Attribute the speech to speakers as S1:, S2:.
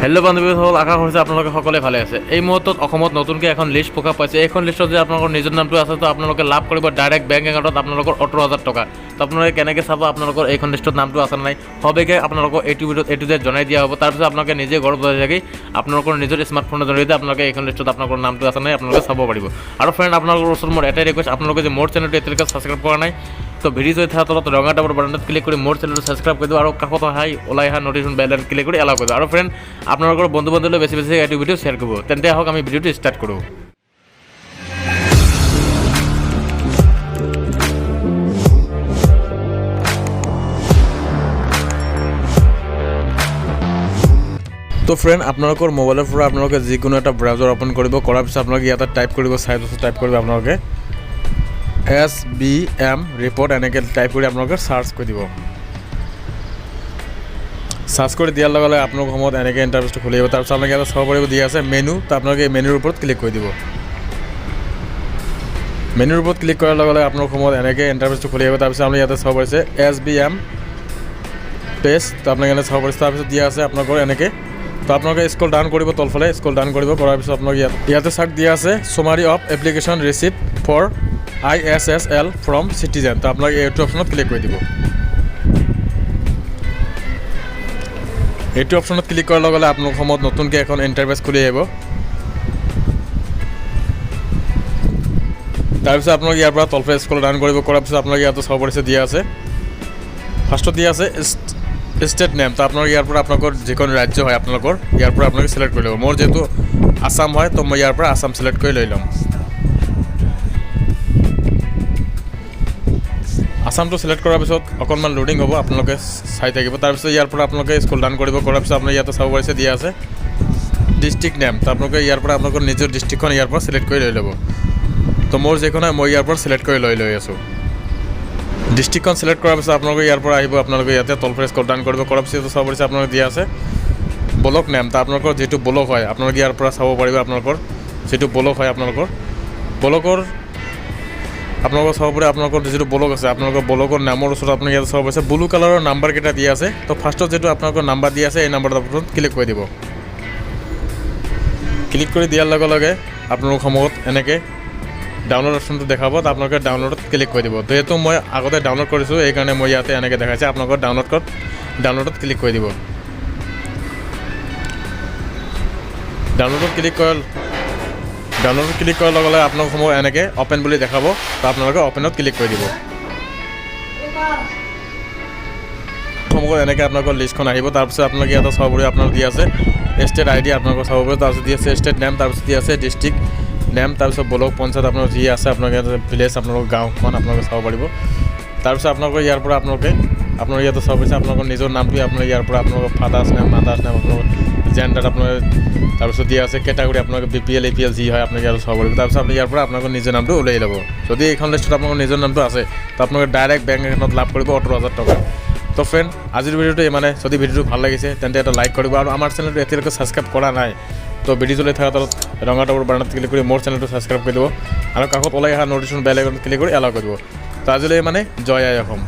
S1: Hello' বান্ধৱীসকল, আশা কৰিছোঁ আপোনালোকে সকলোৱে ভালে আছে। এই মুহূৰ্তত অসমত নতুনকৈ এখন লিষ্ট প্ৰকাশ পাইছে। এইখন লিষ্টত যে আপোনালোকৰ নিজৰ নামটো আছে, তো আপোনালোকে লাভ কৰিব ডাইৰেক্ট বেংক একাউণ্টত আপোনালোকৰ 18,000 টকা। তো আপোনালোকে কেনেকৈ চাব আপোনালোকৰ এইখন লিষ্টত নামটো আছে নাই, সবেগে আপোনালোকক এইটো ভিডিঅ'ত এইটো যে জনাই দিয়া হ'ব। তাৰপিছত আপোনালোকে নিজে ঘৰত বহি থাকি আপোনালোকৰ নিজৰ স্মাৰ্টফোনৰ জৰিয়তে আপোনালোকে এইখন লিষ্টত আপোনালোকৰ নামটো আছে নাই আপোনালোকে চাব পাৰিব। আৰু ফ্ৰেণ্ড, আপোনালোকৰ ওচৰত মোৰ এটাই ৰিকুৱেষ্ট, আপোনালোকে যে মোৰ চেনেলটো এতিয়ালৈকে ছাবস্ক্ৰাইব কৰা নাই, তো ভিডিঅ' চাই থকাৰ তলত ৰঙা টাবৰ বাটনত ক্লিক কৰি মোৰ চেনেলটো ছাবস্ক্ৰাইব কৰি দিব আৰু কাষত ওলাই অহা নটিফিকেশ্যন বেল ক্লিক কৰি এলাও কৰি দিব। আৰু ফ্ৰেণ্ড, আপোনালোকৰ বন্ধু বান্ধৱীলৈ বেছি এইটো ভিডিঅ' শ্বেয়াৰ কৰিব। তেন্তে আহক আমি ভিডিঅ'টো ষ্টাৰ্ট কৰোঁ। তো ফ্ৰেণ্ড, আপোনালোকৰ মোবাইলৰ পৰা আপোনালোকে যিকোনো এটা ব্ৰাউজাৰ অ'পন কৰিব, কৰাৰ পিছত আপোনালোকে ইয়াতে টাইপ কৰিব, টাইপ কৰিব আপোনালোকে SBM ৰিপৰ্ট এনেকৈ টাইপ কৰি আপোনালোকে চাৰ্চ কৰি দিব। চাৰ্চ কৰি দিয়াৰ লগে লগে আপোনালোকৰ সময়ত এনেকৈ ইণ্টাৰফেচটো খুলি আহিব। তাৰপিছত আপোনালোকে ইয়াতে চাব পাৰিব দিয়া আছে মেনু, তো আপোনালোকে এই মেনুৰ ওপৰত ক্লিক কৰি দিব। মেনুৰ ওপৰত ক্লিক কৰাৰ লগে লগে আপোনালোকৰ সময়ত এনেকৈ ইণ্টাৰফেচটো খুলি আহিব। তাৰপিছত আপুনি ইয়াতে চাব পাৰিছে SBM পেজ, তো আপোনালোকে ইয়াতে চাব পাৰিছে। তাৰপিছত দিয়া আছে আপোনালোকৰ এনেকৈ, তো আপোনালোকে স্ক্ৰল ডাউন কৰিব, তলফালে স্ক্ৰল ডাউন কৰিব। কৰাৰ পিছত আপোনালোকে ইয়াতে চাওক দিয়া আছে summary of application receipt for ISSL from citizen, তো আপোনালোকে এইটো অপশ্যনত ক্লিক কৰি দিব। এইটো অপশ্যনত ক্লিক কৰাৰ লগে লগে আপোনালোকৰ সময়ত নতুনকৈ এখন ইণ্টাৰফেচ খুলি আহিব। তাৰপিছত আপোনালোকে ইয়াৰ পৰা তলফালে স্ক্ৰল ডাউন কৰিব। কৰাৰ পিছত আপোনালোকে ইয়াতে চাব পাৰিছে দিয়া আছে ফাৰ্ষ্টত দিয়া আছে ষ্টেট নেম, তো আপোনালোকে ইয়াৰ পৰা আপোনালোকৰ যিখন ৰাজ্য হয় আপোনালোকৰ ইয়াৰ পৰা আপোনালোকে ছিলেক্ট কৰি ল'ব। মোৰ যিহেতু আছাম হয়, তো মই ইয়াৰ পৰা আছাম ছিলেক্ট কৰি লৈ ল'ম। আছামটো ছিলেক্ট কৰাৰ পিছত অকণমান লোডিং হ'ব, আপোনালোকে চাই থাকিব। তাৰপিছত ইয়াৰ পৰা আপোনালোকে স্ক্ৰল ডাউন কৰিব। কৰাৰ পিছত আপোনালোকে ইয়াতে চাব পাৰিছে দিয়া আছে ডিষ্ট্ৰিক্ট নেম, তো আপোনালোকে ইয়াৰ পৰা আপোনালোকৰ নিজৰ ডিষ্ট্ৰিক্টখন ইয়াৰ পৰা ছিলেক্ট কৰি লৈ ল'ব। তো মোৰ যিখন হয় মই ইয়াৰ পৰা ছিলেক্ট কৰি লৈ আছোঁ। ডিষ্ট্ৰিক্টখন ছিলেক্ট কৰাৰ পিছত আপোনালোকে ইয়াৰ পৰা আহিব, আপোনালোকে ইয়াতে তলফালে স্ক্ৰল ডাউন কৰিব। কৰাৰ পিছত চাব পাৰিছে আপোনালোকে দিয়া আছে ব্লক নেম, তো আপোনালোকৰ যিটো ব্লক হয় আপোনালোকে ইয়াৰ পৰা চাব পাৰিব। আপোনালোকৰ যিটো ব্লক হয় আপোনালোকৰ চাব পাৰে আপোনালোকৰ যিটো ব্লক আছে আপোনালোকৰ ব্লকৰ নামৰ ওচৰত আপোনালোকে ইয়াতে চাব পাৰিছে ব্লু কালাৰৰ নাম্বাৰকেইটা দিয়া আছে। তো ফাৰ্ষ্টত যিটো আপোনালোকৰ নাম্বাৰ দিয়া আছে এই নাম্বাৰটোৰ ওপৰত ক্লিক কৰি দিব। ক্লিক কৰি দিয়াৰ লগে লগে আপোনালোকৰ সময়ত এনেকৈ ডাউনলোড অপশ্যনটো দেখাব, তো আপোনালোকে ডাউনলোডত ক্লিক কৰি দিব। তো এইটো মই আগতে ডাউনলোড কৰিছোঁ, এইকাৰণে মই ইয়াতে এনেকৈ দেখাইছে। আপোনালোকৰ ডাউনলোডত ক্লিক কৰি দিব। ডাউনলোডত ক্লিক কৰাৰ লগে লগে আপোনালোকৰ সময় এনেকৈ অ'পেন বুলি দেখাব, তো আপোনালোকে অ'পেনত ক্লিক কৰি দিব। সময় এনেকৈ আপোনালোকৰ লিষ্টখন আহিব। তাৰপিছত আপোনালোকে ইয়াতে চাব পাৰিব আপোনালোক দিয়া আছে ষ্টেট ID আপোনালোকৰ চাব পাৰিব। তাৰপিছত দি আছে ষ্টেট নেম, তাৰপিছত দি আছে ডিষ্ট্ৰিক্ট নেম, তাৰপিছত ব্লক পঞ্চায়ত আপোনাৰ যি আছে আপোনালোকে ইয়াতে ভিলেজ আপোনালোকৰ গাঁওখন আপোনালোকে চাব পাৰিব। তাৰপিছত আপোনালোকৰ ইয়াৰ পৰা আপোনালোকে ইয়াতে চাব পাৰিছে আপোনালোকৰ নিজৰ নামটোৱে আপোনাৰ ইয়াৰ পৰা আপোনালোকৰ ফাদাৰ্ছ নেম, মাদাৰ্ছ নেম, আপোনালোকৰ জেণ্ডাৰ আপোনাৰ, তাৰপিছত দিয়া আছে কেটাগৰী আপোনালোকে BPL APL যি হয় আপোনালোকে ইয়াত চাব পাৰিব। তাৰপিছত আপুনি ইয়াৰ পৰা আপোনালোকৰ নিজৰ নামটো ওলাই ল'ব। যদি এইখন লিষ্টত আপোনালোকৰ নিজৰ নামটো আছে, তো আপোনালোকে ডাইৰেক্ট বেংক একাউণ্টত লাভ কৰিব 18,000 টকা। তো ফ্ৰেণ্ড, আজিৰ ভিডিঅ'টো ইমানে। যদি ভিডিঅ'টো ভাল লাগিছে তেন্তে এটা লাইক কৰিব, আৰু আমাৰ চেনেলটো এতিয়ালৈকে ছাবস্ক্ৰাইব কৰা নাই, তো ভিডিঅ' চলাই থকা তলত ৰঙা টাবৰ বাটনত ক্লিক কৰি মোৰ চেনেলটো ছাবস্ক্ৰাইব কৰি দিব আৰু কাষত ওলাই অহা নটিফিকেশ্যন বেল আইকনত ক্লিক কৰি এলাও কৰিব। তো আজিলৈ মানে জয় আই অসম।